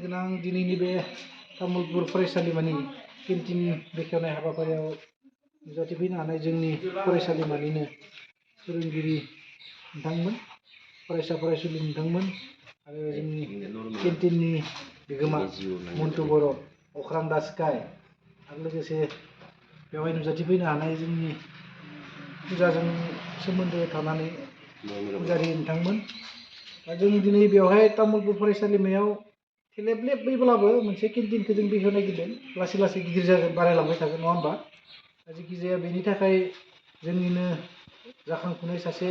गोनां दिनैनि बे तामुलपुर फरायसालिमानि केन्टिन बेखेवनाय हाबाफारियाव नुजाथिफैनो हानाय जोंनि फरायसालिमानिनो फोरोंगिरि नोंथांमोन, फरायसा फरायसुलि नोंथांमोन आरो जोंनि केन्टिननि बिगोमा मन्टु बर', अख्रां दा स्काइ आरो लोगोसे बेवहाय नुजाथिफैनो हानाय जोंनि फुजाजों सोमोन्दो थानानै फुजारि नोंथांमोन। जों दिनै बेवहाय तामुलपुर फरायसालिमायाव थेलेबलेबैब्लाबो मोनसे केन्टिनखौ जों बेखेवनो नागिरदों। लासै लासै गिदिर जागोन, बारायलांबाय थागोन, नङा होमबा? जेखिजाया बेनि थाखाय जोंनिनो जाखांफुनाय सासे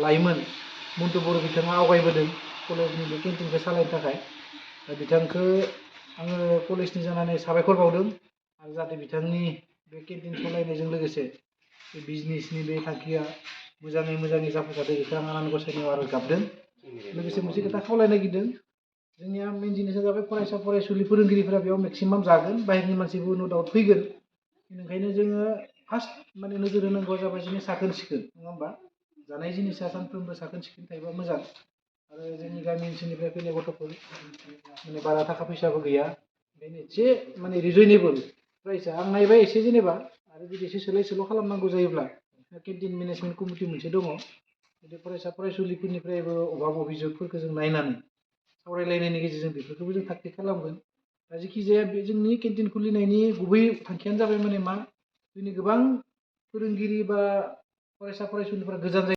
लाइमोन मन्टु बर' बिथाङा आवगायबोदों कलेजनि बे केन्टिनखौ सालायनो थाखाय। बिथांखौ आङो कलेजनि जानानै साबायखर बावदों आरो जाहाथे बिथांनि बे केन्टिन सालायनायजों लोगोसे बे बिजनेसनि बे थांखिया मोजाङै जाफुंसारदों बेखौ आं आनान गसाइनियाव आरज गाबदों। लोगोसे मोनसे खोथा खावलायनो नागिरदों, जोंनिया मेन जिनिसा जाबाय फरायसा फरायसुलि फोरोंगिरिफोरा बेयाव मेक्सिमाम जागोन, बाहेरनि मानसिबो न' दाउट फैगोन। बेनिखायनो जोङो फार्स्ट नोजोर होनांगौआ जाबाय जोंनि साखोन सिखोन, नङा होमबा? जानाय जिनिसा सानफ्रोमबो साखोन सिखोन थायोबा मोजां। आरो जोंनि गामि ओनसोलनिफ्राय फैनाय गथ'फोर बारा थाखा फैसाबो गैया, बेनो एसे रिजनेबोल प्राइसआ आं नायबाय एसे जेनेबा। आरो जुदि एसे सोलाय सोल' खालामनांगौ जायोब्ला केन्टिन मेनेजमेन्ट कमिटि मोनसे दङ, जुदि फरायसा फरायसुलिफोरनिफ्रायबो अभाब अभिजगफोरखौ जों नायनानै सावरायलायनायनि गेजेरजों बेफोरखौबो जों थाग थिग खालामगोन। दा जेखिजाया बे जोंनि केन्टिन खुलिनायनि गुबै थांखियानो जाबाय माने मा, जोंनि गोबां फोरोंगिरि बा फरायसा फरायसुलिफोरा गोजान